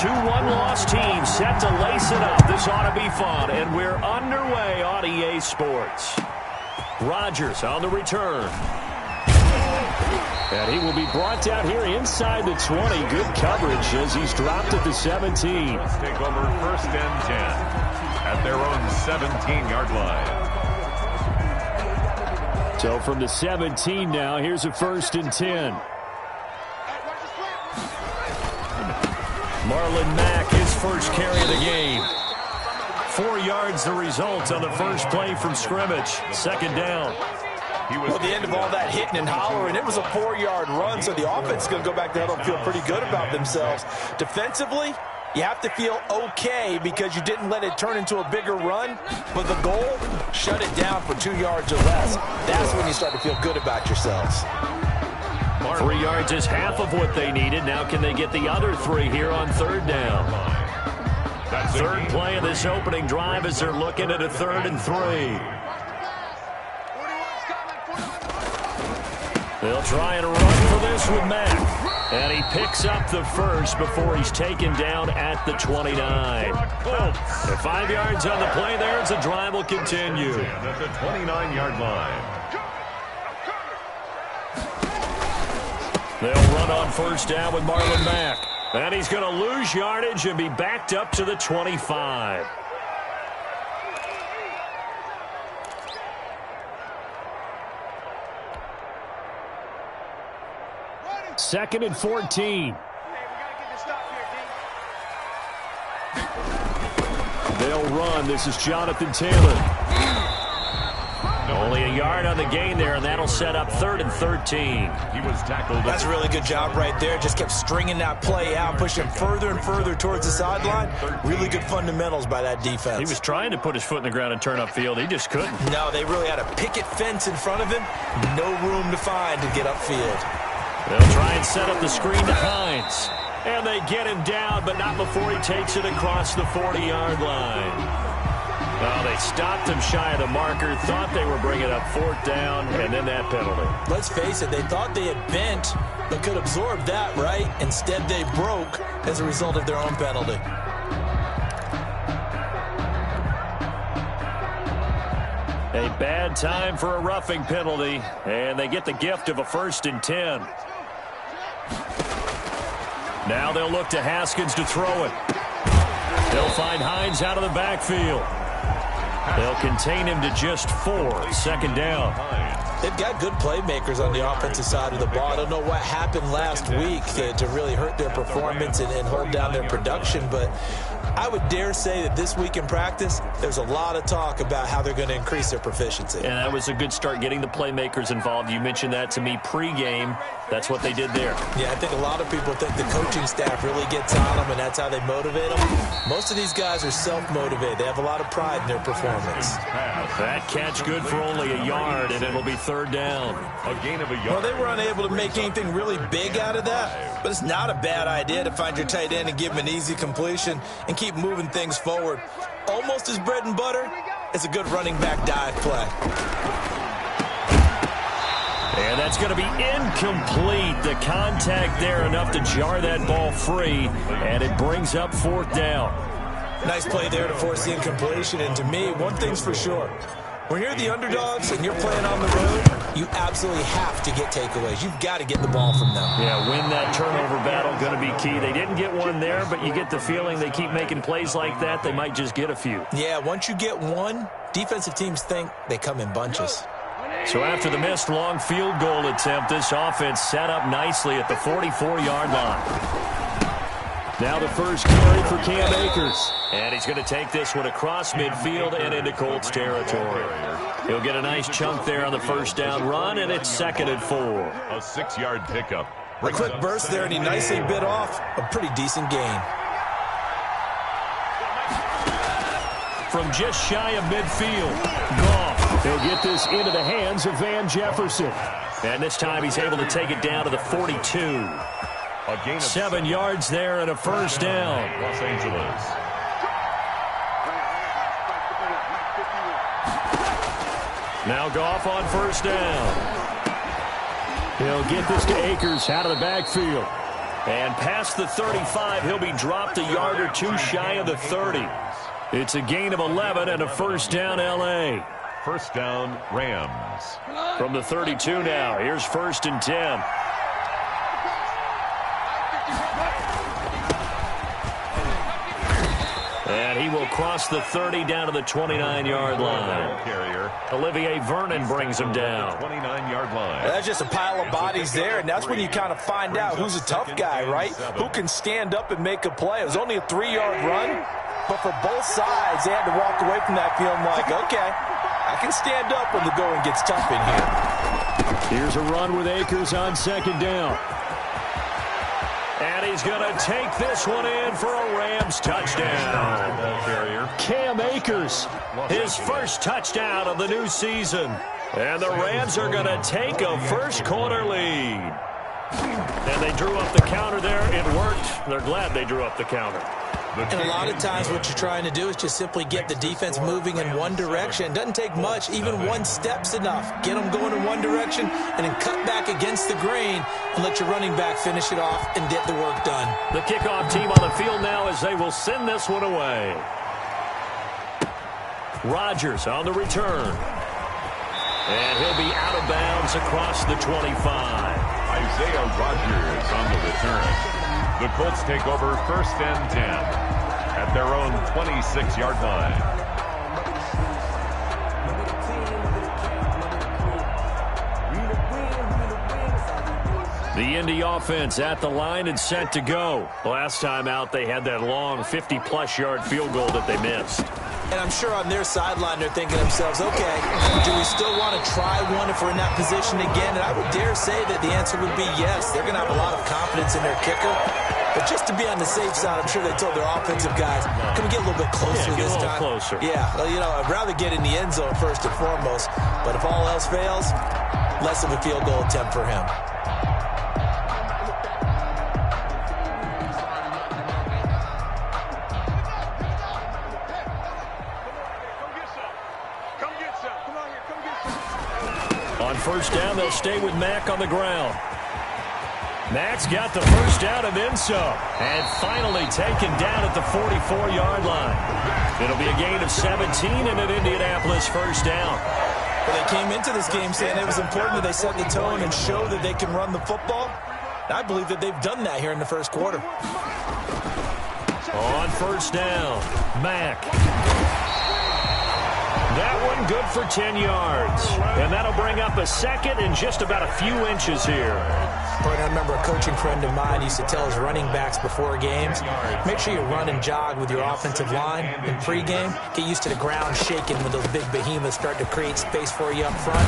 Two one-loss teams set to lace it up. This ought to be fun, and we're underway on EA Sports. Rodgers on the return. And he will be brought down here inside the 20. Good coverage as he's dropped at the 17. Let's take over 1st and 10 at their own 17-yard line. So from the 17 now, here's a 1st and 10. Marlon Mack, his first carry of the game. 4 yards the result on the first play from scrimmage. 2nd down. Well, at the end of all that hitting and hollering, it was a 4-yard run, so the offense is going to go back there and feel pretty good about themselves. Defensively, you have to feel okay because you didn't let it turn into a bigger run, but the goal, shut it down for 2 yards or less. That's when you start to feel good about yourselves. 3 yards is half of what they needed. Now can they get the other 3 here on 3rd down? Third play of this opening drive as they're looking at a 3rd and 3. They'll try and run for this with Mack. And he picks up the first before he's taken down at the 29. The 5 yards on the play there as the drive will continue. At the 29-yard line. They'll run on 1st down with Marlon Mack. And he's going to lose yardage and be backed up to the 25. Second and 14. They'll run. This is Jonathan Taylor. Only a yard on the gain there, and that'll set up 3rd and 13. He was tackled. That's a really good job right there. Just kept stringing that play out, pushing further and further towards the sideline. Really good fundamentals by that defense. He was trying to put his foot in the ground and turn upfield. He just couldn't. No, they really had a picket fence in front of him. No room to find to get upfield. They'll try and set up the screen to Hines. And they get him down, but not before he takes it across the 40-yard line. Well, they stopped him shy of the marker, thought they were bringing up 4th down, and then that penalty. Let's face it, they thought they had bent, but could absorb that, right? Instead, they broke as a result of their own penalty. A bad time for a roughing penalty, and they get the gift of a 1st and 10. Now they'll look to Haskins to throw it. They'll find Hines out of the backfield. They'll contain him to just 4. 2nd down. They've got good playmakers on the offensive side of the ball. I don't know what happened last week to really hurt their performance and hold down their production, but I would dare say that this week in practice, there's a lot of talk about how they're going to increase their proficiency. And that was a good start getting the playmakers involved. You mentioned that to me pregame. That's what they did there. Yeah, I think a lot of people think the coaching staff really gets on them, and that's how they motivate them. Most of these guys are self-motivated. They have a lot of pride in their performance. That catch good for only a yard, and it'll be 3rd down. A gain of a yard. Well, they were unable to make anything really big out of that, but it's not a bad idea to find your tight end and give him an easy completion and keep moving things forward. Almost as bread and butter as a good running back dive play. And that's going to be incomplete. The contact there enough to jar that ball free, and it brings up 4th down. Nice play there to force the incompletion, and to me, one thing's for sure. When you're the underdogs and you're playing on the road, you absolutely have to get takeaways. You've got to get the ball from them. Yeah, win that turnover battle, going to be key. They didn't get one there, but you get the feeling they keep making plays like that, they might just get a few. Yeah, once you get one, defensive teams think they come in bunches. So after the missed long field goal attempt, this offense set up nicely at the 44-yard line. Now the first carry for Cam Akers. And he's going to take this one across midfield and into Colts territory. He'll get a nice chunk there on the 1st down run, and it's 2nd and 4. A 6-yard pickup. A quick burst there, and he nicely bit off a pretty decent gain. From just shy of midfield, Goff. He'll get this into the hands of Van Jefferson. And this time he's able to take it down to the 42. 7 yards there and a 1st down. Los Angeles. Now Goff on 1st down. He'll get this to Akers out of the backfield. And past the 35, he'll be dropped a yard or two shy of the 30. It's a gain of 11 and a first down, L.A. First down, Rams. From the 32 now, here's 1st and 10. And he will cross the 30 down to the 29-yard line. Carrier. Olivier Vernon brings him down. 29-yard line. That's just a pile of bodies there, and that's when you kind of find out who's a tough guy, right? Who can stand up and make a play. It was only a 3-yard run, but for both sides, they had to walk away from that feeling like, okay, I can stand up when the going gets tough in here. Here's a run with Akers on 2nd down. And he's going to take this one in for a Rams touchdown. Cam Akers, his first touchdown of the new season. And the Rams are going to take a first-quarter lead. And they drew up the counter there. It worked. They're glad they drew up the counter. And a lot of times what you're trying to do is just simply get the defense moving in one direction. Doesn't take much. Even one step's enough. Get them going in one direction and then cut back against the grain and let your running back finish it off and get the work done. The kickoff team on the field now as they will send this one away. Rodgers on the return. And he'll be out of bounds across the 25. Isaiah Rodgers on the return. The Colts take over 1st and 10 at their own 26-yard line. The Indy offense at the line and set to go. Last time out, they had that long 50-plus yard field goal that they missed. And I'm sure on their sideline they're thinking to themselves, okay, do we still want to try one if we're in that position again? And I would dare say that the answer would be yes. They're going to have a lot of confidence in their kicker. But just to be on the safe side, I'm sure they told their offensive guys, can we get a little bit closer this time? Closer. Yeah, well, you know, I'd rather get in the end zone first and foremost. But if all else fails, less of a field goal attempt for him. On 1st down, they'll stay with Mack on the ground. Mack's got the first down and then some. And finally taken down at the 44-yard line. It'll be a gain of 17 and an Indianapolis first down. Well, they came into this game saying it was important that they set the tone and show that they can run the football. I believe that they've done that here in the first quarter. On 1st down, Mack. That one good for 10 yards. And that'll bring up a second and just about a few inches here. I remember a coaching friend of mine used to tell his running backs before games, make sure you run and jog with your offensive line in pregame. Get used to the ground shaking when those big behemoths start to create space for you up front.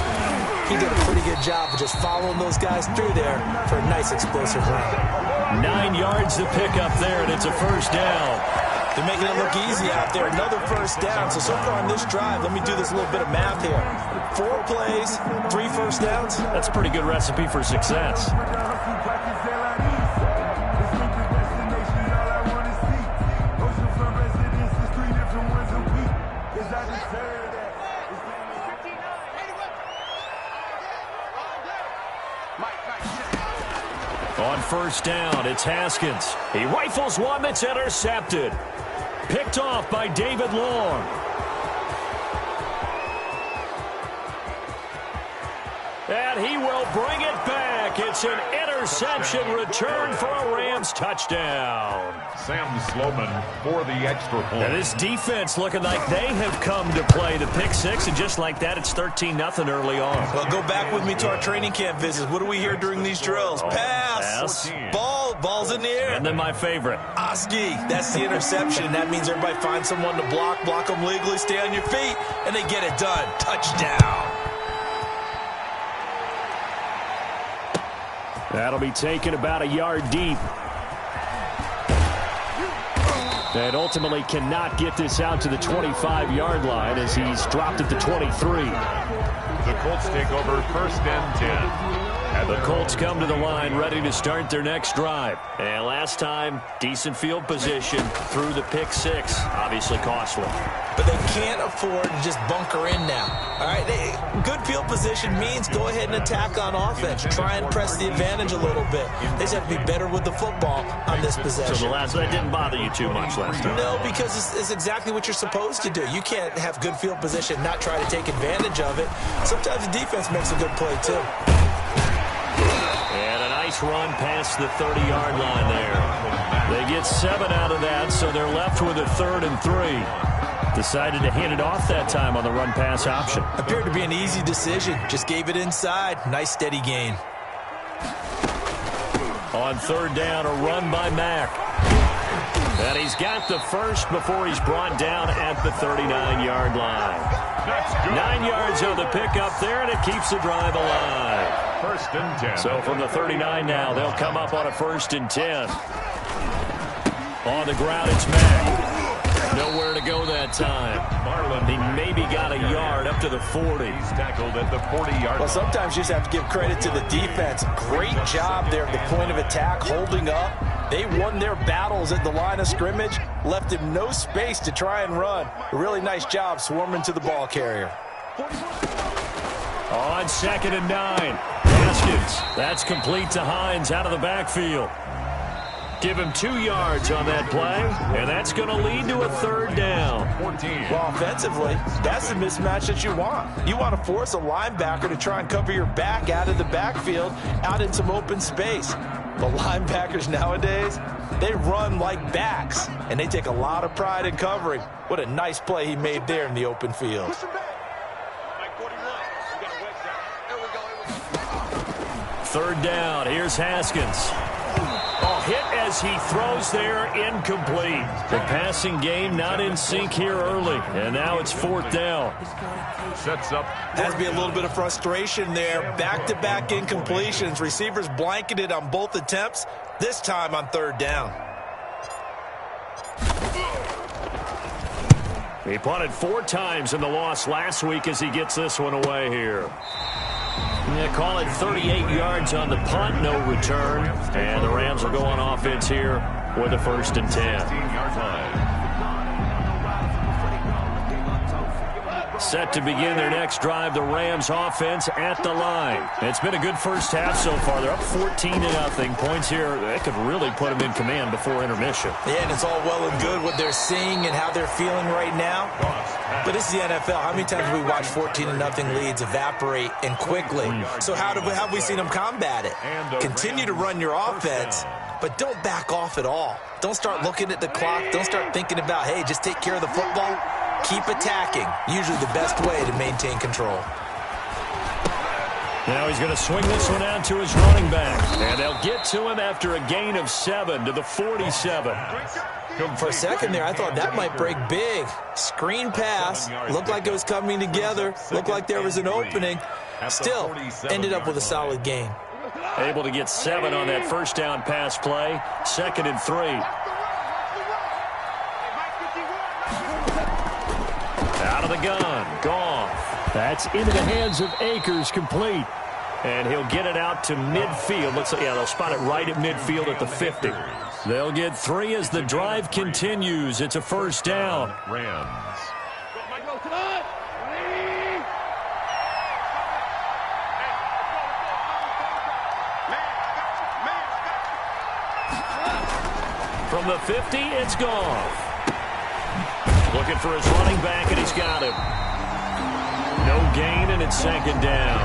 He did a pretty good job of just following those guys through there for a nice explosive run. 9 yards to pick up there, and it's a first down. They're making it look easy out there. Another first down. So far on this drive, let me do this little bit of math here. 4 plays, 3 first downs. That's a pretty good recipe for success. On 1st down, it's Haskins. He rifles one that's intercepted. Picked off by David Long. And he will bring it back. It's an interception return for a Rams touchdown. Sam Sloman for the extra point. And this defense looking like they have come to play. The pick six, and just like that, it's 13-0 early on. Well, go back with me to our training camp visits. What do we hear during these drills? Pass. Ball's in the air. And then my favorite. Oski, that's the interception. That means everybody finds someone to block them legally, stay on your feet, and they get it done. Touchdown. That'll be taken about a yard deep. And ultimately cannot get this out to the 25-yard line as he's dropped at the 23. The Colts take over 1st and 10 The Colts come to the line ready to start their next drive. And last time, decent field position through the pick six. Obviously costly. But they can't afford to just bunker in now. All right, good field position means go ahead and attack on offense. Try and press the advantage a little bit. They just have to be better with the football on this possession. So that didn't bother you too much last time? No, because it's exactly what you're supposed to do. You can't have good field position, not try to take advantage of it. Sometimes the defense makes a good play, too. And a nice run past the 30-yard line there. They get 7 out of that, so they're left with a 3rd and 3. Decided to hand it off that time on the run-pass option. Appeared to be an easy decision. Just gave it inside. Nice steady gain. On 3rd down, a run by Mack. And he's got the first before he's brought down at the 39-yard line. 9 yards on the pickup there, and it keeps the drive alive. 1st and 10. So from the 39 now, they'll come up on a 1st and 10. On the ground, it's Mack. Nowhere to go that time. He maybe got a yard up to the 40. He's tackled at the 40-yard line. Well, sometimes you just have to give credit to the defense. Great job there at the point of attack, holding up. They won their battles at the line of scrimmage, left him no space to try and run. A really nice job swarming to the ball carrier. On 2nd and 9. Haskins. That's complete to Hines out of the backfield. Give him 2 yards on that play, and that's going to lead to a 3rd down. 14. Well, offensively, that's the mismatch that you want. You want to force a linebacker to try and cover your back out of the backfield, out in some open space. The linebackers nowadays, they run like backs, and they take a lot of pride in covering. What a nice play he made there in the open field. 3rd down. Here's Haskins. Hit as he throws there, incomplete. The passing game not in sync here early, and now it's 4th down. Sets up. Has to be a little bit of frustration there. Back-to-back incompletions. Receivers blanketed on both attempts, this time on 3rd down. He punted 4 times in the loss last week as he gets this one away here. Yeah, call it 38 yards on the punt, no return. And the Rams will go on offense here with a 1st and 10. 15-yard line. Set to begin their next drive, the Rams offense at the line. It's been a good first half so far. They're up 14-0. Points here, that could really put them in command before intermission. Yeah, and it's all well and good what they're seeing and how they're feeling right now. But this is the NFL. How many times have we watched 14-0 leads evaporate and quickly? So how have we seen them combat it? Continue to run your offense, but don't back off at all. Don't start looking at the clock. Don't start thinking about, hey, just take care of the football. Keep attacking. Usually the best way to maintain control. Now he's going to swing this one out to his running back. And they'll get to him after a gain of 7 to the 47. For a second there, I thought that might break big. Screen pass. Looked like it was coming together. Looked like there was an opening. Still, ended up with a solid gain. Able to get 7 on that 1st down pass play. 2nd and 3. Out of the gun. Goff. That's into the hands of Akers, complete. And he'll get it out to midfield. Looks like, yeah, they'll spot it right at midfield at the 50. They'll get 3 as the drive continues. It's a 1st down. Rams. From the 50, it's Goff. Looking for his running back, and he's got him. No gain, and it's 2nd down.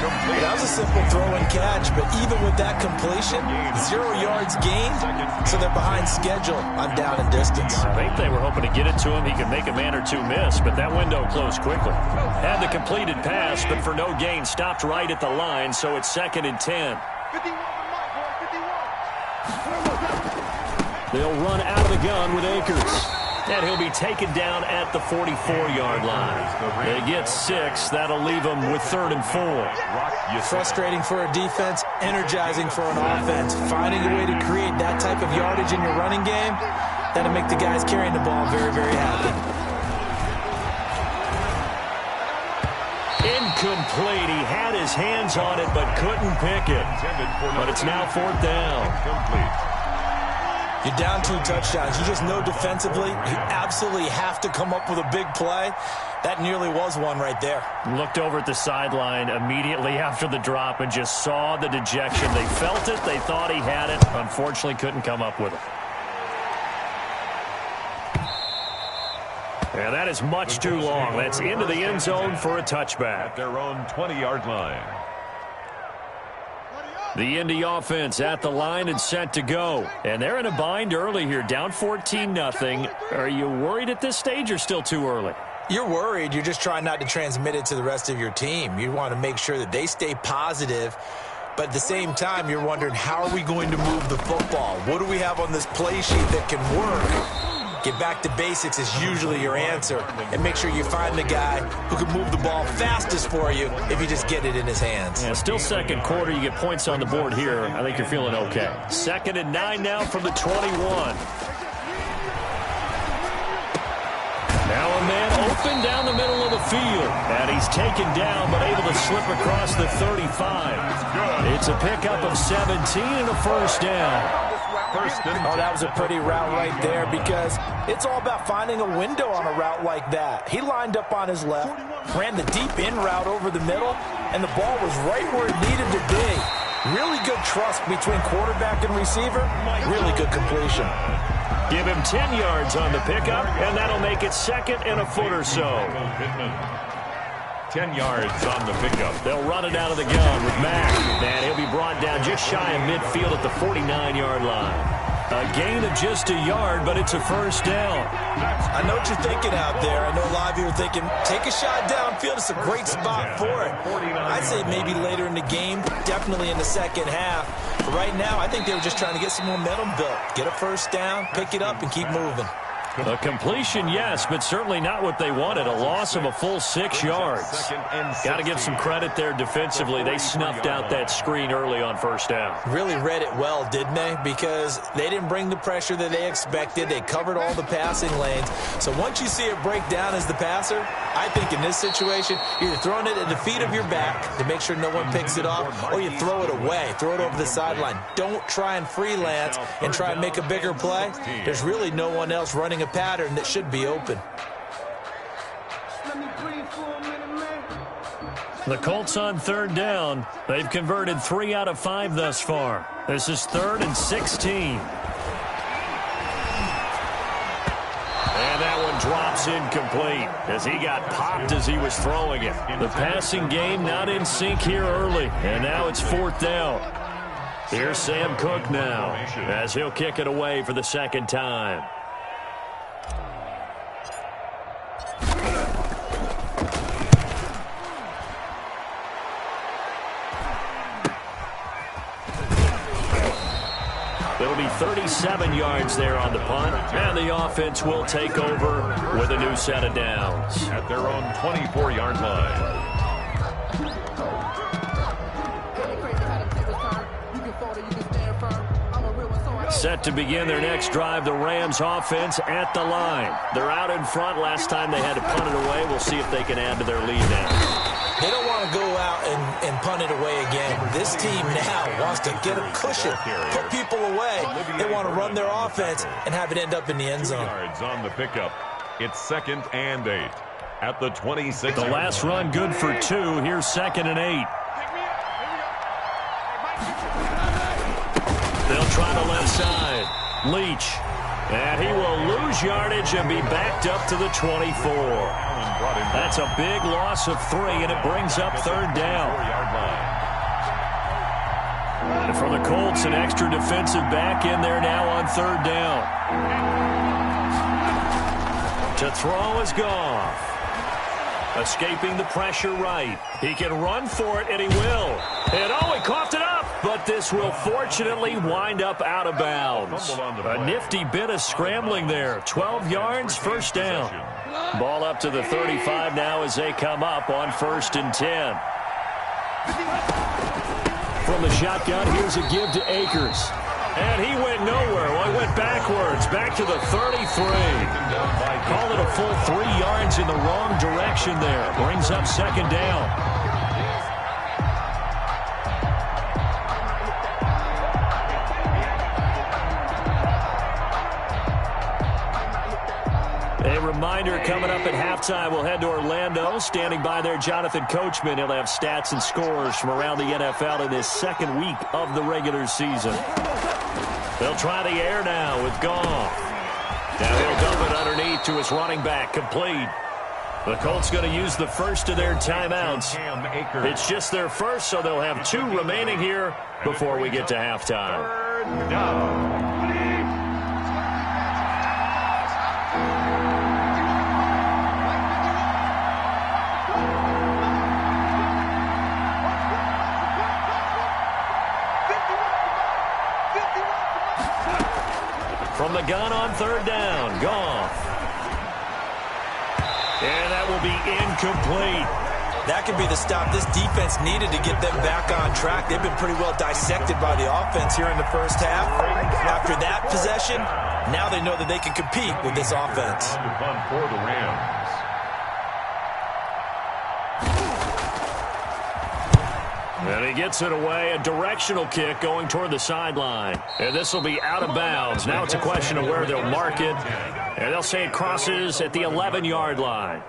That was a simple throw and catch, but even with that completion, 0 yards gained, so they're behind schedule on down and distance. I think they were hoping to get it to him. He could make a man or two miss, but that window closed quickly. Had the completed pass, but for no gain, stopped right at the line, so it's 2nd and 10. They'll run out of the gun with Akers. And he'll be taken down at the 44-yard line. They get 6. That'll leave them with 3rd and 4. Frustrating for a defense, energizing for an offense. Finding a way to create that type of yardage in your running game, that'll make the guys carrying the ball very, very happy. Incomplete. He had his hands on it but couldn't pick it. But it's now 4th down. You're down 2 touchdowns. You just know defensively you absolutely have to come up with a big play. That nearly was one right there. Looked over at the sideline immediately after the drop and just saw the dejection. They felt it. They thought he had it. Unfortunately, couldn't come up with it. And that is much too long. That's into the end zone for a touchback. At their own 20-yard line. The Indy offense at the line and set to go. And they're in a bind early here, down 14-0. Are you worried at this stage or still too early? You're worried. You're just trying not to transmit it to the rest of your team. You want to make sure that they stay positive. But at the same time, you're wondering, how are we going to move the football? What do we have on this play sheet that can work? Get back to basics is usually your answer. And make sure you find the guy who can move the ball fastest for you if you just get it in his hands. Yeah, still second quarter. You get points on the board here. I think you're feeling okay. 2nd and 9 now from the 21. Now a man open down the middle of the field. And he's taken down but able to slip across the 35. It's a pickup of 17 and a 1st down. Oh, that was a pretty route right there because it's all about finding a window on a route like that. He lined up on his left, ran the deep in route over the middle, and the ball was right where it needed to be. Really good trust between quarterback and receiver. Really good completion. Give him 10 yards on the pickup, and that'll make it 2nd and a foot or so. 10 yards on the pickup. They'll run it out of the gun with Mack. And he'll be brought down just shy of midfield at the 49-yard line. A gain of just a yard, but it's a 1st down. I know what you're thinking out there. I know a lot of you are thinking, take a shot downfield. It's a great spot for it. I'd say maybe later in the game, definitely in the second half. But right now, I think they were just trying to get some momentum built. Get a 1st down, pick it up, and keep moving. A completion, yes, but certainly not what they wanted. A loss of a full 6 yards. Got to give some credit there defensively. They snuffed out that screen early on 1st down. Really read it well, didn't they? Because they didn't bring the pressure that they expected. They covered all the passing lanes. So once you see it break down as the passer, I think in this situation, you're either throwing it at the feet of your back to make sure no one picks it off, or you throw it away, throw it over the sideline. Don't try and freelance and try and make a bigger play. There's really no one else running a pattern that should be open. The Colts on 3rd down. They've converted 3 out of 5 thus far. This is 3rd and 16. And that one drops incomplete as he got popped as he was throwing it. The passing game not in sync here early. And now it's 4th down. Here's Sam Cook now as he'll kick it away for the 2nd time. It'll be 37 yards there on the punt, and the offense will take over with a new set of downs. At their own 24-yard line. Set to begin their next drive, the Rams offense at the line. They're out in front. Last time they had to punt it away. We'll see if they can add to their lead now. They don't want to go out and punt it away again. This team now wants to get a cushion, put people away. They want to run their offense and have it end up in the end zone. Yards on the pickup. It's 2nd and 8 at the 26. The last run good for 2. Here's 2nd and 8. They'll try the left side. Leach. And he will lose yardage and be backed up to the 24. That's a big loss of 3, and it brings up 3rd down. And for the Colts, an extra defensive back in there now on 3rd down. To throw is Goff. Escaping the pressure right. He can run for it, and he will. And he coughed it up. But this will fortunately wind up out of bounds. A nifty bit of scrambling there. 12 yards, 1st down. Ball up to the 35 now as they come up on 1st and 10. From the shotgun, here's a give to Akers. And he went nowhere. Well, he went backwards, back to the 33. Call it a full 3 yards in the wrong direction there. Brings up second down. A reminder coming up at halftime, we'll head to Orlando. Standing by there, Jonathan Coachman. He'll have stats and scores from around the NFL in this second week of the regular season. They'll try the air now with Goff. Now he'll dump it underneath to his running back, complete. The Colts going to use the first of their timeouts. It's just their first, so they'll have 2 remaining here before we get to halftime. Third down. From the gun on third down, Goff. And that will be incomplete. That could be the stop this defense needed to get them back on track. They've been pretty well dissected by the offense here in the first half. After that possession, now they know that they can compete with this offense. For the Rams. And he gets it away, a directional kick going toward the sideline. And this will be out of bounds. Now it's a question of where they'll mark it. And they'll say it crosses at the 11-yard line.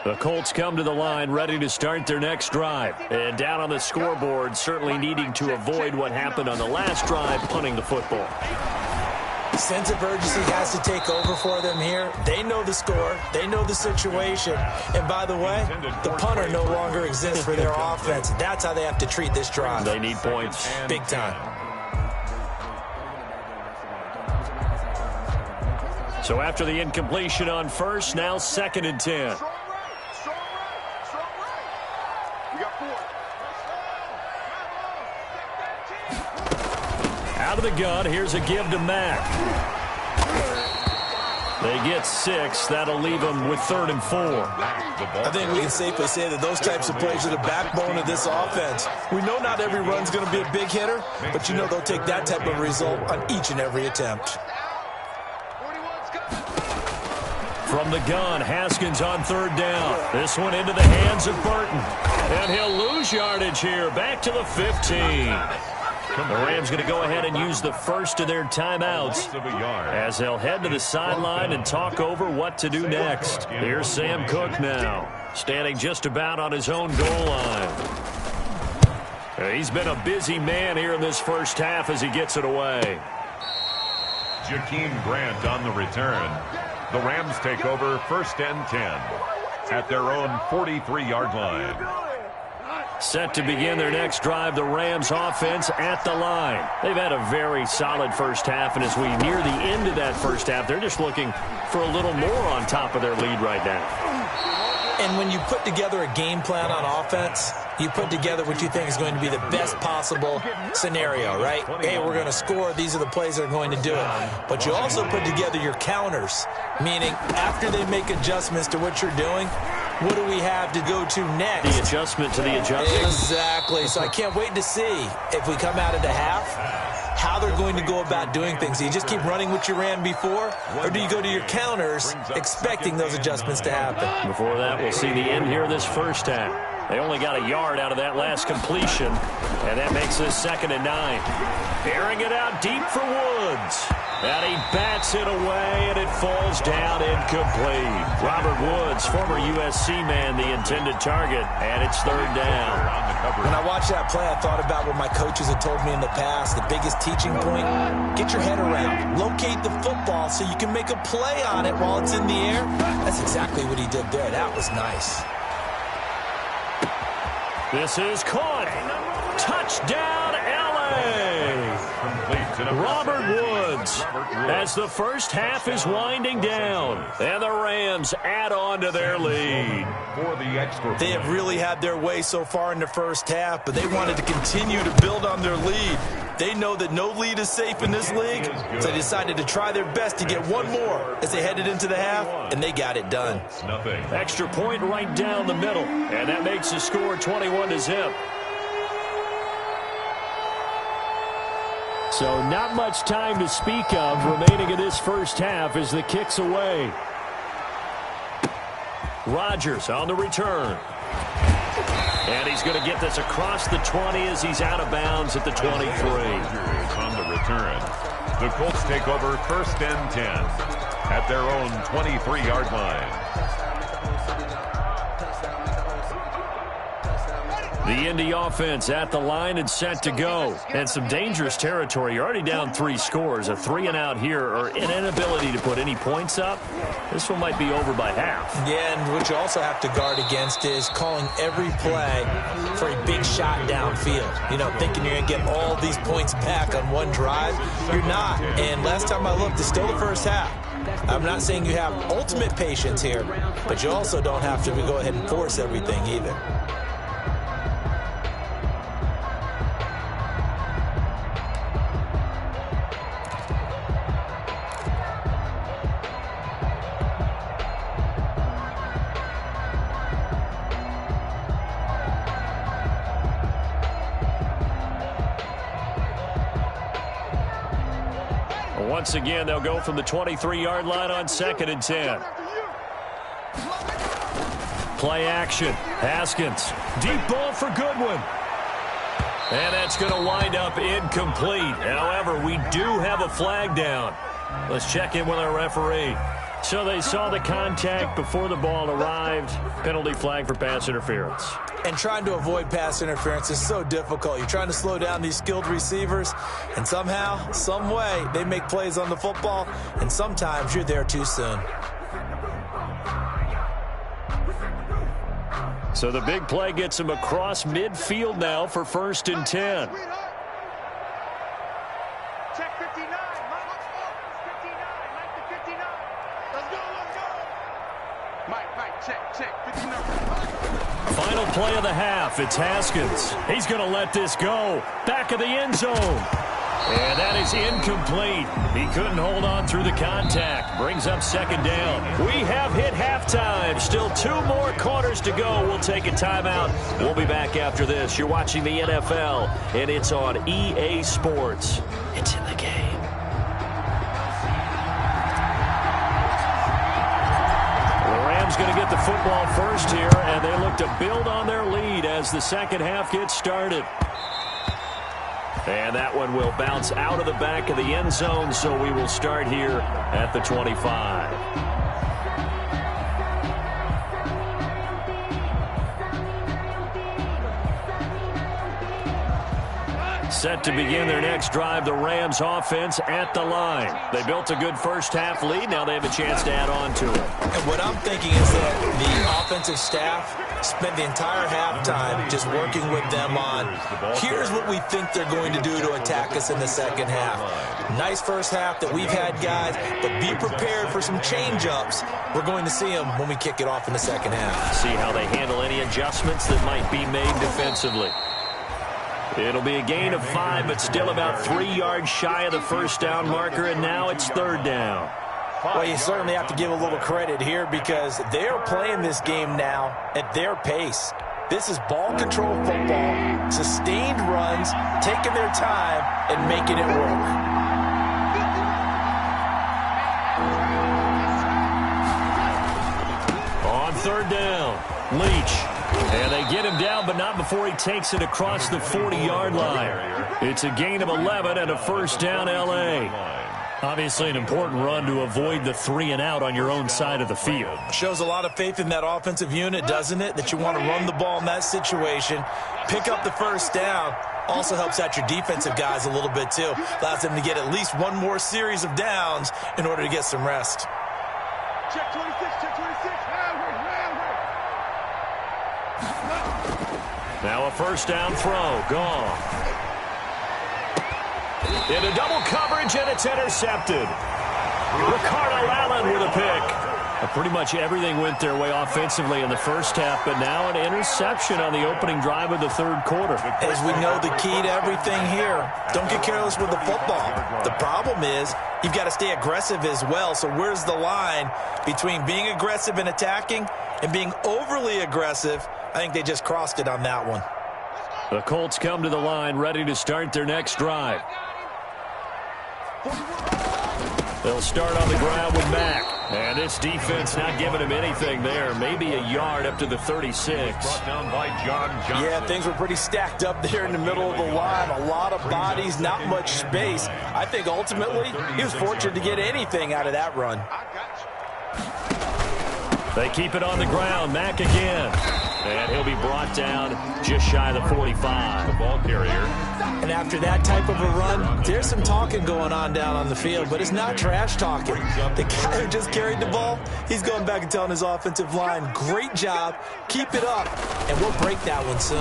The Colts come to the line ready to start their next drive. And down on the scoreboard, certainly needing to avoid what happened on the last drive, punting the football. Sense of urgency has to take over for them here. They know the score. They know the situation. And by the way, the punter no longer exists for their offense. That's how they have to treat this drive. They need points. Big time. So after the incompletion on first, now 2nd and 10. Out of the gun, here's a give to Mack. They get 6. That'll leave them with 3rd and 4. I think we can safely say that those types of plays are the backbone of this offense. We know not every run's going to be a big hitter, but you know they'll take that type of result on each and every attempt. From the gun, Haskins on 3rd down. This one into the hands of Burton. And he'll lose yardage here, back to the 15. The Rams going to go ahead and use the first of their timeouts as they'll head to the sideline and talk over what to do next. Here's Sam Cook now, standing just about on his own goal line. He's been a busy man here in this first half as he gets it away. Jakeem Grant on the return. The Rams take over 1st and 10 at their own 43-yard line. Set to begin their next drive, the Rams offense at the line. They've had a very solid first half, and as we near the end of that first half, they're just looking for a little more on top of their lead right now. And when you put together a game plan on offense, you put together what you think is going to be the best possible scenario, right? Hey, we're going to score. These are the plays that are going to do it. But you also put together your counters, meaning after they make adjustments to what you're doing, what do we have to go to next? The adjustment to the adjustment. Exactly. So I can't wait to see if we come out of the half, how they're going to go about doing things. Do you just keep running what you ran before, or do you go to your counters expecting those adjustments to happen? Before that, we'll see the end here of this first half. They only got a yard out of that last completion, and that makes this 2nd and 9. Airing it out deep for Woods. And he bats it away, and it falls down incomplete. Robert Woods, former USC man, the intended target, and it's 3rd down. When I watched that play, I thought about what my coaches had told me in the past. The biggest teaching point, get your head around. Locate the football so you can make a play on it while it's in the air. That's exactly what he did there. That was nice. This is caught. Touchdown, L.A. Robert Woods as the first half is winding down. And the Rams add on to their lead. They have really had their way so far in the first half, but they wanted to continue to build on their lead. They know that no lead is safe in this league, so they decided to try their best to get one more as they headed into the half, and they got it done. Extra point right down the middle, and that makes the score 21-0. So not much time to speak of remaining in this first half as the kick's away. Rodgers on the return. And he's going to get this across the 20 as he's out of bounds at the 23. On the return. The Colts take over 1st and 10 at their own 23-yard line. The Indy offense at the line and set to go. And some dangerous territory. You're already down 3 scores. A 3-and-out here or an inability to put any points up. This one might be over by half. Yeah, and what you also have to guard against is calling every play for a big shot downfield. You know, thinking you're going to get all these points back on one drive. You're not. And last time I looked, it's still the first half. I'm not saying you have ultimate patience here, but you also don't have to go ahead and force everything either. Once again, they'll go from the 23-yard line on 2nd and 10. Play action. Haskins. Deep ball for Goodwin. And that's going to wind up incomplete. However, we do have a flag down. Let's check in with our referee. So they saw the contact before the ball arrived. Penalty flag for pass interference. And trying to avoid pass interference is so difficult. You're trying to slow down these skilled receivers, and somehow, some way, they make plays on the football, and sometimes you're there too soon. So the big play gets him across midfield now for 1st and 10. Check 59. Mike, check 59. Final play of the half. It's Haskins. He's going to let this go. Back of the end zone. And that is incomplete. He couldn't hold on through the contact. Brings up 2nd down. We have hit halftime. Still 2 more quarters to go. We'll take a timeout. We'll be back after this. You're watching the NFL, and it's on EA Sports. It's in the game. Going to get the football first here, and they look to build on their lead as the second half gets started. And that one will bounce out of the back of the end zone, so we will start here at the 25. Set to begin their next drive, the Rams offense at the line. They built a good first half lead. Now they have a chance to add on to it. And what I'm thinking is that the offensive staff spent the entire halftime just working with them on, here's what we think they're going to do to attack us in the second half. Nice first half that we've had, guys, but be prepared for some change-ups. We're going to see them when we kick it off in the second half. See how they handle any adjustments that might be made defensively. It'll be a gain of 5, but still about 3 yards shy of the first down marker, and now it's 3rd down. Well, you certainly have to give a little credit here because they're playing this game now at their pace. This is ball control football, sustained runs, taking their time and making it work. On 3rd down, Leach. And they get him down, but not before he takes it across the 40-yard line. It's a gain of 11 and a 1st down, L.A. Obviously an important run to avoid the 3-and-out on your own side of the field. Shows a lot of faith in that offensive unit, doesn't it? That you want to run the ball in that situation. Pick up the 1st down. Also helps out your defensive guys a little bit, too. Allows them to get at least one more series of downs in order to get some rest. Check 26, check 26. Now a 1st down throw. Gone. Into double coverage, and it's intercepted. Ricardo Allen with a pick. Pretty much everything went their way offensively in the first half, but now an interception on the opening drive of the 3rd quarter. As we know, the key to everything here, don't get careless with the football. The problem is you've got to stay aggressive as well, so where's the line between being aggressive and attacking and being overly aggressive? I think they just crossed it on that one. The Colts come to the line ready to start their next drive. They'll start on the ground with Mack. And this defense not giving him anything there. Maybe a yard up to the 36. Brought down by John Johnson. Yeah, things were pretty stacked up there in the middle of the line. A lot of bodies, not much space. I think ultimately he was fortunate to get anything out of that run. They keep it on the ground. Mack again. And he'll be brought down just shy of the 45. The ball carrier. And after that type of a run, there's some talking going on down on the field, but it's not trash talking. The guy who just carried the ball, he's going back and telling his offensive line, great job, keep it up, and we'll break that one soon.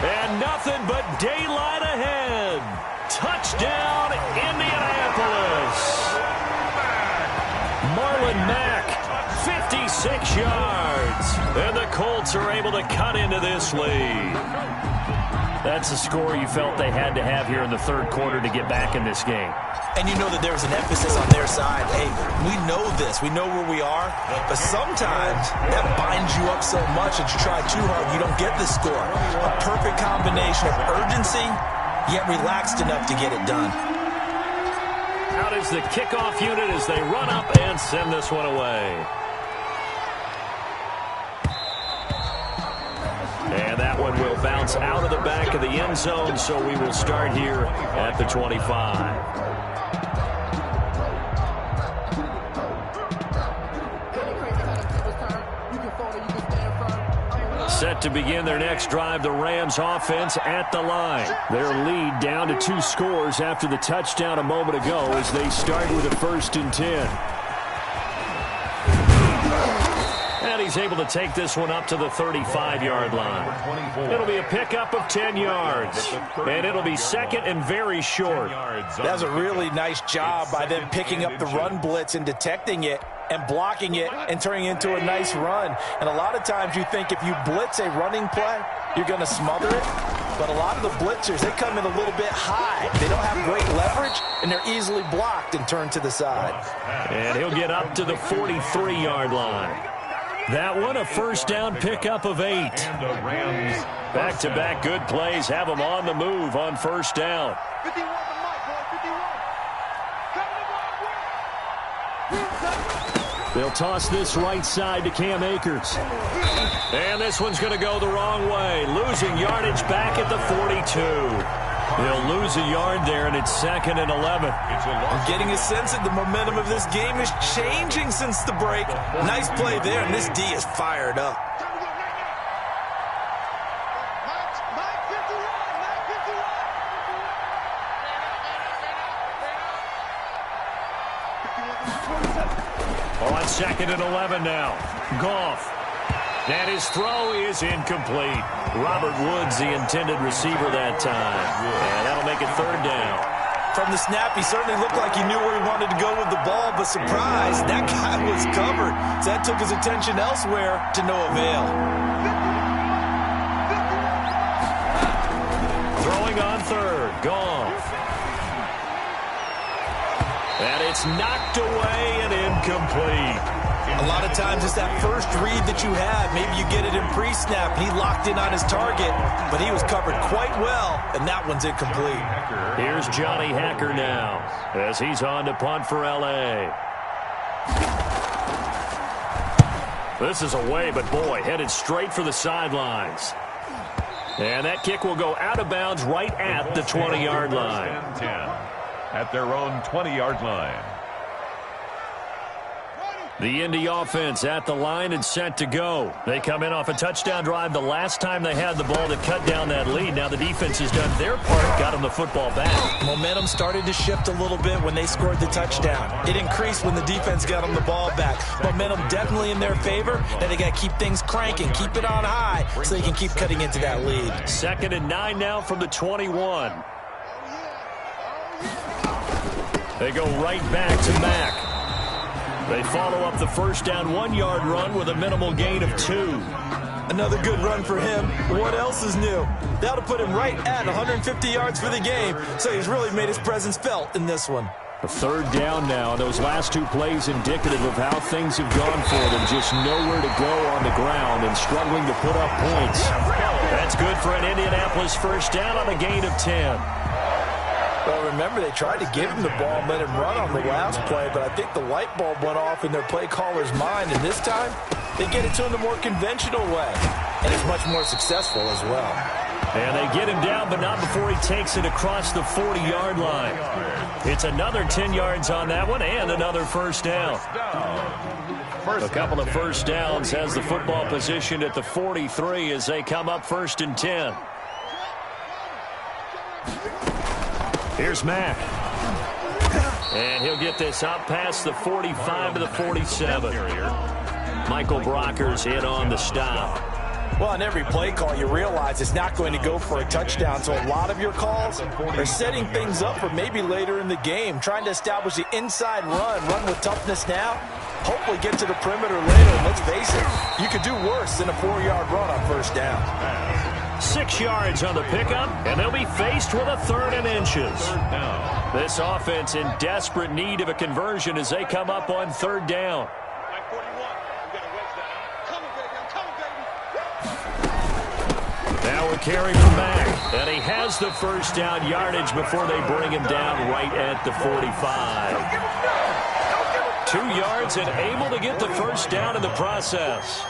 And nothing but daylight ahead. Touchdown, Indianapolis. Marlon Mack, 56 yards. And the Colts are able to cut into this lead. That's a score you felt they had to have here in the third quarter to get back in this game. And you know that there's an emphasis on their side. Hey, we know this. We know where we are. But sometimes that binds you up so much that you try too hard, you don't get the score. A perfect combination of urgency, yet relaxed enough to get it done. Out is the kickoff unit as they run up and send this one away. And that one will bounce out of the back of the end zone, so we will start here at the 25. Set to begin their next drive, the Rams offense at the line. Their lead down to 2 scores after the touchdown a moment ago as they start with a 1st and 10. And he's able to take this one up to the 35-yard line. It'll be a pickup of 10 yards. And it'll be second and very short. That's a really nice job by them picking up the run blitz and detecting it and blocking it and turning it into a nice run. And a lot of times you think if you blitz a running play, you're going to smother it. But a lot of the blitzers, they come in a little bit high. They don't have great leverage, and they're easily blocked and turned to the side. And he'll get up to the 43-yard line. That one, a first down pickup of 8. And the Rams Back-to-back good plays have them on the move on first down. 51 to Mike, boy, 51. They'll toss this right side to Cam Akers. And this one's going to go the wrong way. Losing yardage back at the 42. They'll lose a yard there, and it's 2nd and 11. I'm getting a sense that the momentum of this game is changing since the break. Nice play there, and this D is fired up. On 2nd and 11 now. Goff. And his throw is incomplete. Robert Woods, the intended receiver that time. And that'll make it 3rd down. From the snap, he certainly looked like he knew where he wanted to go with the ball, but surprise, that guy was covered. So that took his attention elsewhere to no avail. Throwing on 3rd. Goff. And it's knocked away and incomplete. A lot of times it's that first read that you have. Maybe you get it in pre-snap. He locked in on his target, but he was covered quite well, and that one's incomplete. Here's Johnny Hacker now as he's on to punt for L.A. This is away, but boy, headed straight for the sidelines. And that kick will go out of bounds right at the 20-yard line. 10 at their own 20-yard line. The Indy offense at the line and set to go. They come in off a touchdown drive the last time they had the ball to cut down that lead. Now the defense has done their part, got them the football back. Momentum started to shift a little bit when they scored the touchdown. It increased when the defense got them the ball back. Momentum definitely in their favor. Now they got to keep things cranking, keep it on high so they can keep cutting into that lead. 2nd and 9 now from the 21. They go right back to Mack. They follow up the first down 1-yard run with a minimal gain of 2. Another good run for him. What else is new? That'll put him right at 150 yards for the game, so he's really made his presence felt in this one. A 3rd down now. Those last 2 plays indicative of how things have gone for them. Just nowhere to go on the ground and struggling to put up points. That's good for an Indianapolis first down on a gain of 10. Well, remember, they tried to give him the ball and let him run on the last play, but I think the light bulb went off in their play caller's mind, and this time they get it to him the more conventional way, and it's much more successful as well. And they get him down, but not before he takes it across the 40-yard line. It's another 10 yards on that one and another first down. A couple of first downs has the football position at the 43 as they come up 1st and 10. Here's Mack. And he'll get this up past the 45 to the 47. Michael Brockers in on the stop. Well, on every play call, you realize it's not going to go for a touchdown, so a lot of your calls are setting things up for maybe later in the game, trying to establish the inside run with toughness now, hopefully get to the perimeter later, and let's face it, you could do worse than a 4-yard run on first down. 6 yards on the pickup, and they'll be faced with a 3rd and inches. This offense in desperate need of a conversion as they come up on 3rd down. Now a carry from Mack, and he has the first down yardage before they bring him down right at the 45. 2 yards and able to get the first down in the process.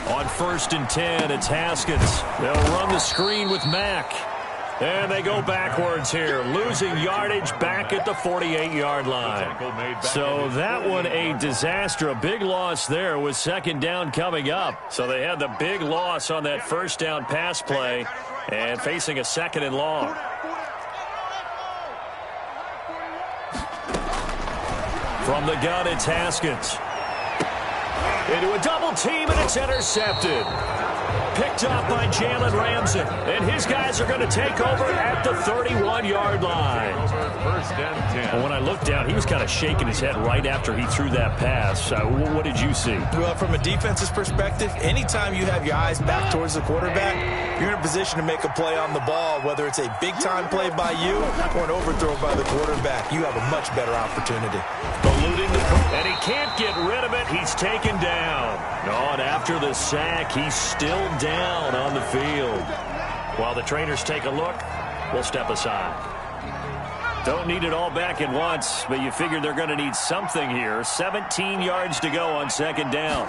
On 1st and 10, it's Haskins. They'll run the screen with Mack. And they go backwards here, losing yardage back at the 48-yard line. So that one a disaster, a big loss there with 2nd down coming up. So they had the big loss on that first down pass play and facing a 2nd and long. From the gun, it's Haskins. Into a double team, and it's intercepted. Picked up by Jalen Ramsey. And his guys are going to take over at the 31-yard line. Well, when I looked down, he was kind of shaking his head right after he threw that pass. What did you see? Well, from a defense's perspective, anytime you have your eyes back towards the quarterback, you're in a position to make a play on the ball, whether it's a big-time play by you or an overthrow by the quarterback. You have a much better opportunity. Eluding and he can't get rid of it. He's taken down. And after the sack, he's still down on the field. While the trainers take a look, we'll step aside. Don't need it all back at once, but you figure they're going to need something here. 17 yards to go on 2nd down.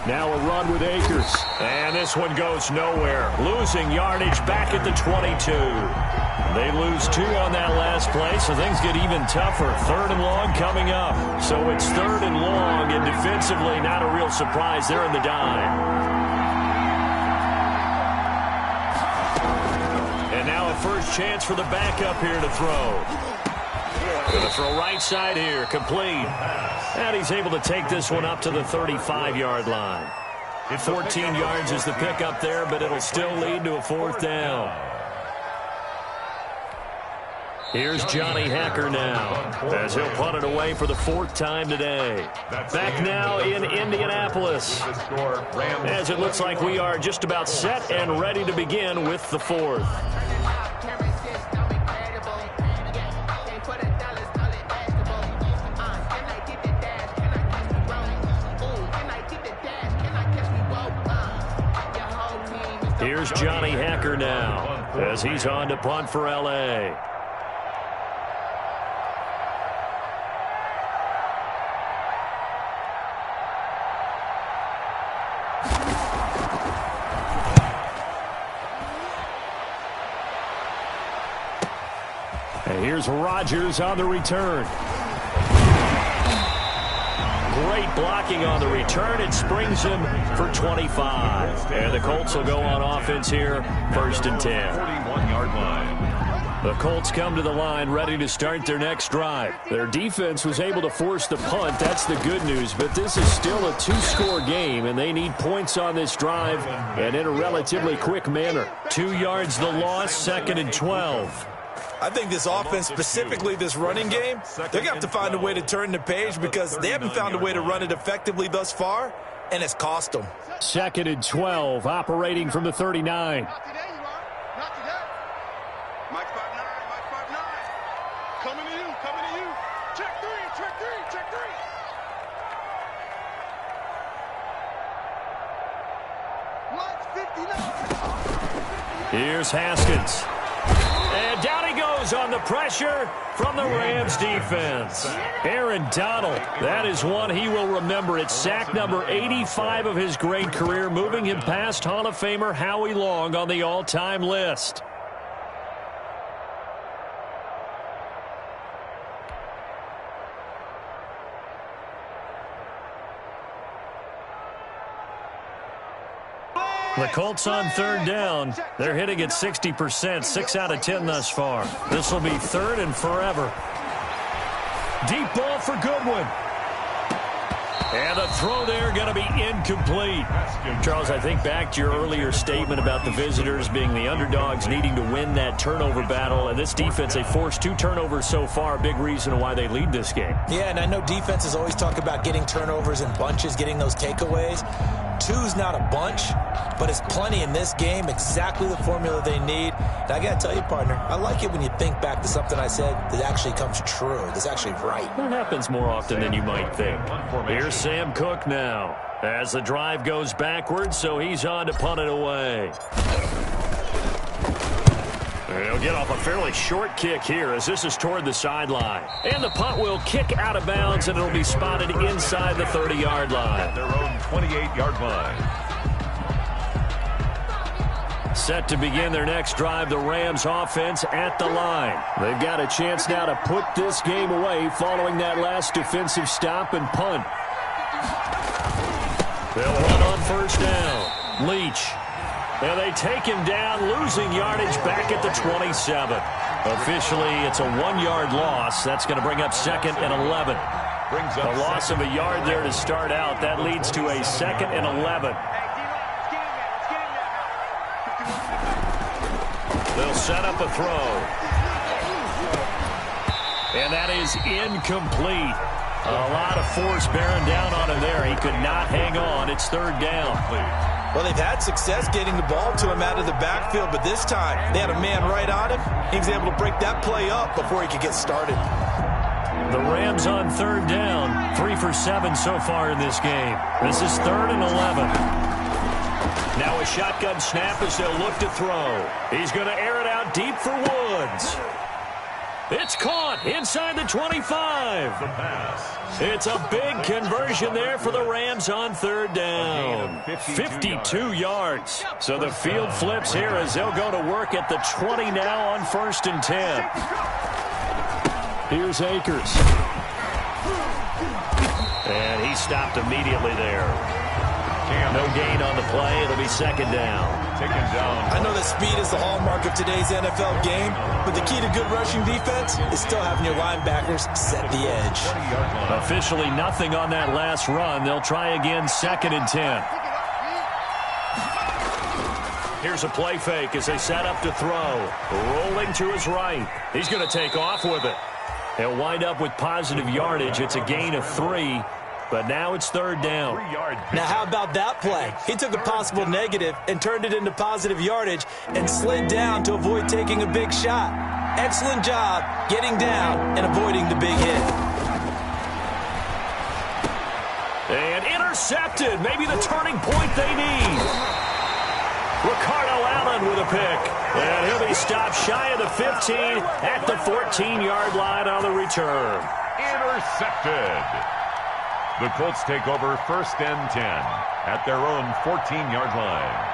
Now a run with Akers. And this one goes nowhere. Losing yardage back at the 22. They lose 2 on that last play, so things get even tougher. 3rd and long coming up. So it's 3rd and long, and defensively not a real surprise. They're in the dime. And now a first chance for the backup here to throw. Going to throw right side here, complete. And he's able to take this one up to the 35-yard line. 14 yards is the pickup there, but it'll still lead to a 4th down. Here's Johnny Hacker now, as he'll punt it away for the 4th time today. Back now in Indianapolis, as it looks like we are just about set and ready to begin with the 4th. Here's Johnny Hacker now, as he's on to punt for L.A. And here's Rodgers on the return. Great blocking on the return. It springs him for 25. And the Colts will go on offense here, 1st and 10. 41-yard line. The Colts come to the line ready to start their next drive. Their defense was able to force the punt. That's the good news. But this is still a 2-score game, and they need points on this drive and in a relatively quick manner. 2 yards the loss, 2nd and 12. I think this offense, specifically this running game, they're going to have to find a way to turn the page because they haven't found a way to run it effectively thus far, and it's cost them. 2nd and 12, operating from the 39. Not today, you are. Not today. Mike 5'9", Mike 5'9". Coming to you, coming to you. Check three, check three, check three. Here's Haskins. And down he goes on the pressure from the Rams defense. Aaron Donald, that is one he will remember. It's sack number 85 of his great career, moving him past Hall of Famer Howie Long on the all-time list. The Colts on third down. They're hitting at 60%, 6 out of 10 thus far. This will be third and forever. Deep ball for Goodwin. And the throw there going to be incomplete. Charles, I think back to your earlier statement about the visitors being the underdogs needing to win that turnover battle. And this defense, they forced 2 turnovers so far. A big reason why they lead this game. Yeah, and I know defenses always talk about getting turnovers in bunches, getting those takeaways. 2's not a bunch, but it's plenty in this game, exactly the formula they need. And I got to tell you, partner, I like it when you think back to something I said that actually comes true, that's actually right. That happens more often than you might think. Here's Sam Cook now as the drive goes backwards, so he's on to punt it away. He'll get off a fairly short kick here as this is toward the sideline. And the punt will kick out of bounds, and it'll be spotted inside the 30-yard line. At their own 28-yard line. Set to begin their next drive, the Rams offense at the line. They've got a chance now to put this game away following that last defensive stop and punt. They'll run on first down. Leach. And they take him down, losing yardage back at the 27. Officially, it's a 1-yard loss. That's going to bring up second and 11. A loss of a yard there to start out. That leads to a second and 11. They'll set up a throw. And that is incomplete. A lot of force bearing down on him there. He could not hang on. It's third down. Well, they've had success getting the ball to him out of the backfield, but this time they had a man right on him. He was able to break that play up before he could get started. The Rams on third down, 3 for 7 so far in this game. This is third and 11. Now a shotgun snap as they'll look to throw. He's going to air it out deep for Woods. It's caught inside the 25. The pass. It's a big conversion there for the Rams on third down. 52 yards. So the field flips here as they'll go to work at the 20 now on first and 10. Here's Akers. And he stopped immediately there. No gain on the play. It'll be second down. Taken down. I know that speed is the hallmark of today's NFL game, but the key to good rushing defense is still having your linebackers set the edge. Officially nothing on that last run. They'll try again, second and 10. Here's a play fake as they set up to throw. Rolling to his right. He's going to take off with it. He'll wind up with positive yardage. It's a gain of 3. But now it's third down. Now, how about that play? He took a possible negative and turned it into positive yardage and slid down to avoid taking a big shot. Excellent job getting down and avoiding the big hit. And intercepted. Maybe the turning point they need. Ricardo Allen with a pick. And he'll be stopped shy of the 15 at the 14-yard line on the return. Intercepted. The Colts take over first and 10 at their own 14-yard line.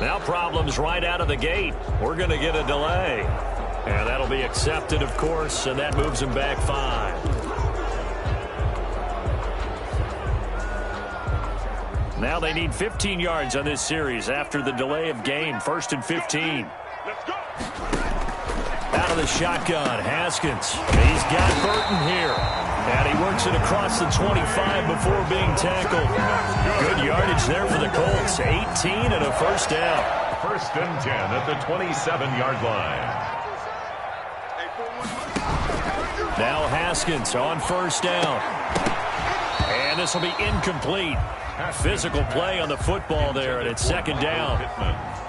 Now problems right out of the gate. We're going to get a delay. And that'll be accepted, of course, and that moves him back 5. Now they need 15 yards on this series after the delay of game. First and 15. Out of the shotgun, Haskins. He's got Burton here. And he works it across the 25 before being tackled. Good yardage there for the Colts. 18 and a first down. First and 10 at the 27-yard line. Now Haskins on first down. And this will be incomplete. Physical play on the football there, and it's second down.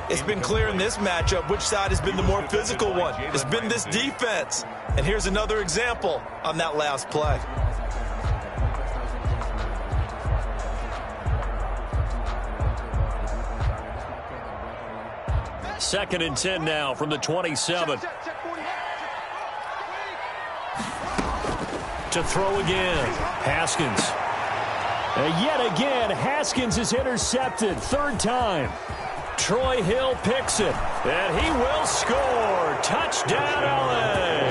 It's been clear in this matchup which side has been the more physical one. It's been this defense. And here's another example on that last play. Second and 10 now from the 27. To throw again. Haskins. Yet again, Haskins is intercepted. Third time. Troy Hill picks it. And he will score. Touchdown, LA.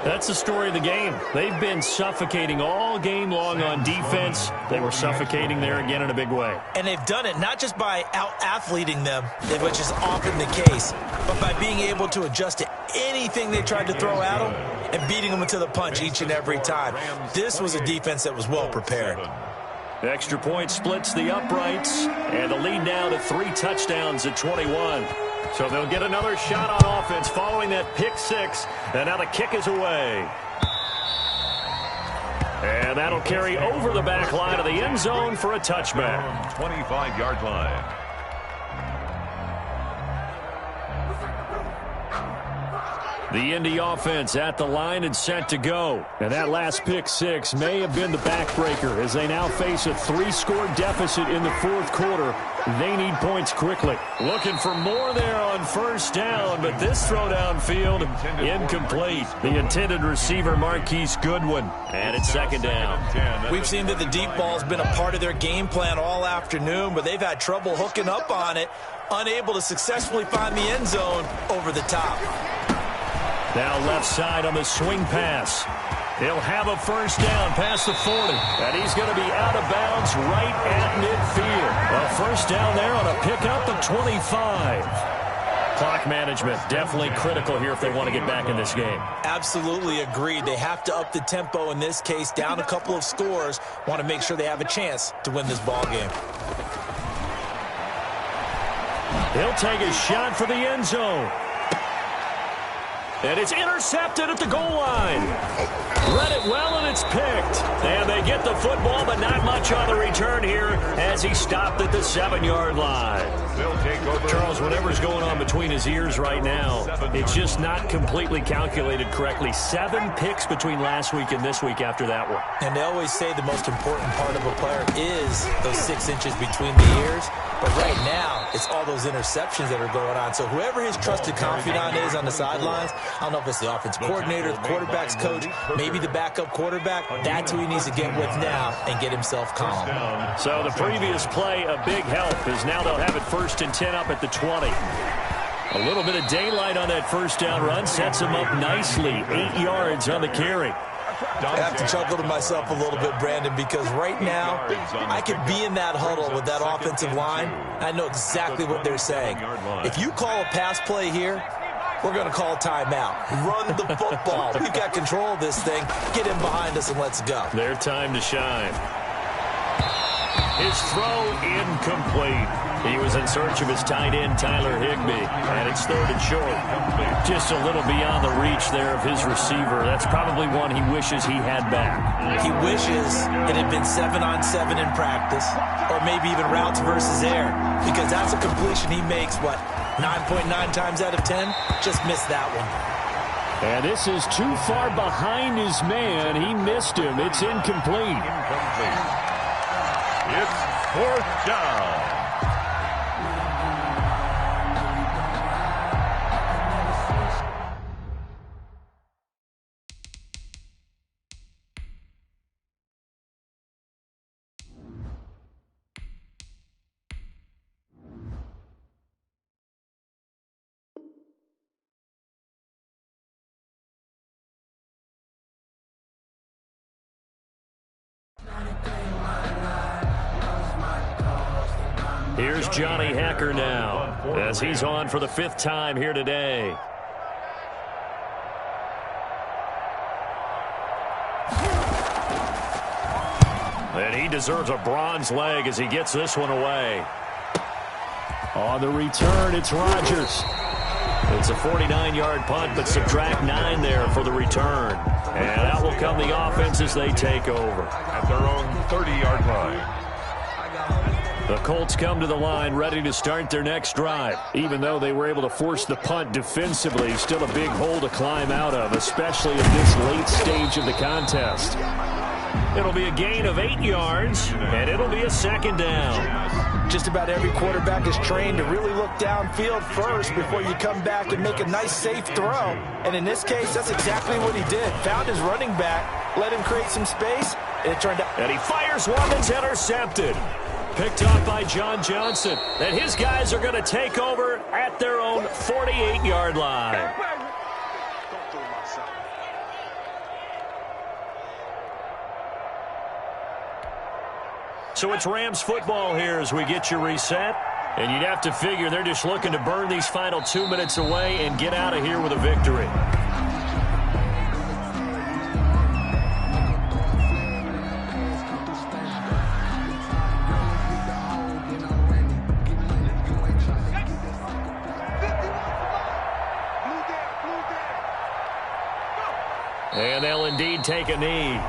That's the story of the game. They've been suffocating all game long on defense. They were suffocating there again in a big way. And they've done it not just by out-athleting them, which is often the case, but by being able to adjust to anything they tried to throw at them and beating them into the punch each and every time. This was a defense that was well prepared. The extra point splits the uprights, and the lead now to 3 touchdowns at 21. So they'll get another shot on offense following that pick six, and now the kick is away. And that'll carry over the back line of the end zone for a touchback. 25-yard line. The Indy offense at the line and set to go. And that last pick six may have been the backbreaker as they now face a 3-score deficit in the fourth quarter. They need points quickly. Looking for more there on first down, but this throw downfield incomplete. The intended receiver, Marquise Goodwin. And it's second down. We've seen that the deep ball's been a part of their game plan all afternoon, but they've had trouble hooking up on it, unable to successfully find the end zone over the top. Now left side on the swing pass. He'll have a first down past the 40. And he's going to be out of bounds right at midfield. A first down there on a pickup of 25. Clock management definitely critical here if they want to get back in this game. Absolutely agreed. They have to up the tempo in this case, down a couple of scores. Want to make sure they have a chance to win this ball game. He'll take a shot for the end zone. And it's intercepted at the goal line. Read it well, and it's picked. And they get the football, but not much on the return here as he stopped at the 7-yard line. Charles, whatever's going on between his ears right now, it's just not completely calculated correctly. 7 picks between last week and this week after that one. And they always say the most important part of a player is those 6 inches between the ears. But right now, it's all those interceptions that are going on. So whoever his trusted confidant is on the sidelines, I don't know if it's the offense coordinator, the quarterback's coach, maybe the backup quarterback, that's who he needs to get with now and get himself calm. So the previous play, a big help, as now they'll have it first and 10 up at the 20. A little bit of daylight on that first down run sets him up nicely. 8 yards on the carry. I have to chuckle to myself a little bit, Brandon, because right now I could be in that huddle with that offensive line. I know exactly what they're saying. If you call a pass play here, we're going to call a timeout. Run the football. We've got control of this thing. Get in behind us and let's go. Their time to shine. His throw incomplete. He was in search of his tight end, Tyler Higbee, and it's third and short. Just a little beyond the reach there of his receiver. That's probably one he wishes he had back. He wishes it had been 7-on-7 in practice, or maybe even routes versus air, because that's a completion he makes, 9.9 times out of 10? Just missed that one. And this is too far behind his man. He missed him. It's incomplete. It's fourth down. Here's Johnny Hacker now as he's on for the 5th time here today. And he deserves a bronze leg as he gets this one away. On the return, it's Rodgers. It's a 49-yard punt, but subtract 9 there for the return. And out will come the offense as they take over. At their own 30-yard line. The Colts come to the line ready to start their next drive. Even though they were able to force the punt defensively, still a big hole to climb out of, especially at this late stage of the contest. It'll be a gain of 8 yards, and it'll be a second down. Just about every quarterback is trained to really look downfield first before you come back and make a nice, safe throw. And in this case, that's exactly what he did. Found his running back, let him create some space, and it turned out. And he fires one that's intercepted. Picked up by John Johnson. And his guys are going to take over at their own 48-yard line. So it's Rams football here as we get you reset. And you'd have to figure they're just looking to burn these final 2 minutes away and get out of here with a victory. And they'll indeed take a knee.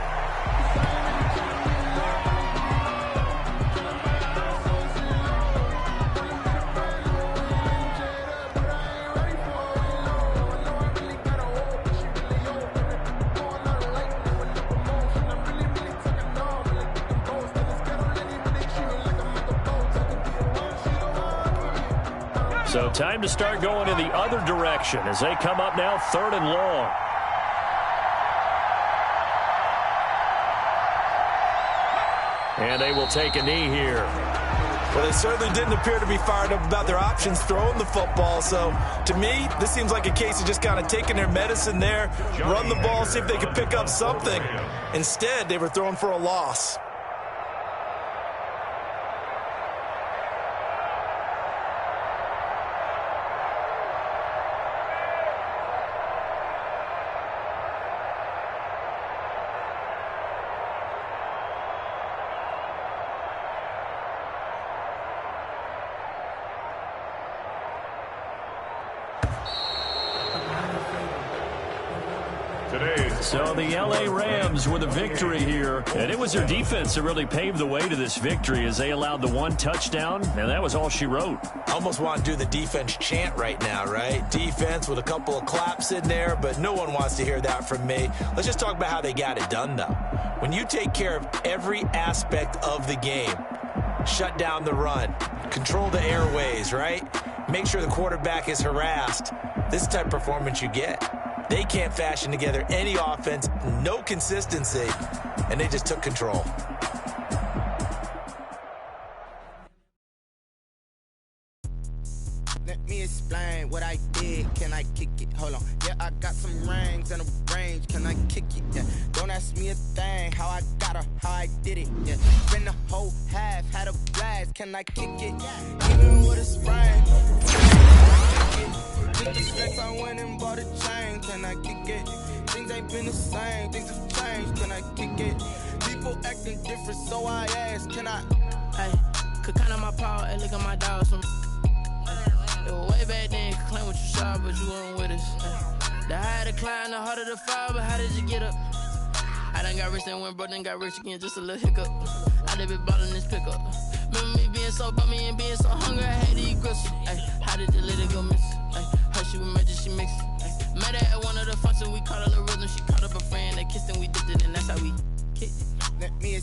So time to start going in the other direction as they come up now 3rd and long. And they will take a knee here. Well, they certainly didn't appear to be fired up about their options throwing the football. So, to me, this seems like a case of just kind of taking their medicine there, run the ball, see if they could pick up something. Instead, they were throwing for a loss. So the L.A. Rams with a victory here, and it was their defense that really paved the way to this victory as they allowed the 1 touchdown, and that was all she wrote. I almost want to do the defense chant right now, right? Defense with a couple of claps in there, but no one wants to hear that from me. Let's just talk about how they got it done, though. When you take care of every aspect of the game, shut down the run, control the airways, right? Make sure the quarterback is harassed. This is the type of performance you get. They can't fashion together any offense, no consistency, and they just took control. Let me explain what I did. Can I kick it? Hold on. Yeah, I got some rings and a range. Can I kick it? Yeah. Don't ask me a thing. How I got her, how I did it. Yeah. Spend the whole half, had a blast. Can I kick it? Even with a sprain. With the stacks, I went and bought a chain. Can I kick it? Things ain't been the same. Things have changed. Can I kick it? People acting different, so I asked. Can I? Hey, could count on my power. Hey, look at my dogs. From it was way back then. Could claim what you saw, but you weren't with us. The higher the climb, the harder the fall. But how did you get up? I done got rich and went broke, then got rich again. Just a little hiccup. I done been ballin' this pickup. Remember me being so bummy and being so hungry. I had to eat gristle. Hey, how did you let it go miss? Hey, her she was magic, she mixed. Met her at one of the functions, we caught her the rhythm. She caught up a friend that kissed and we dipped it, and that's how we kicked it. Let me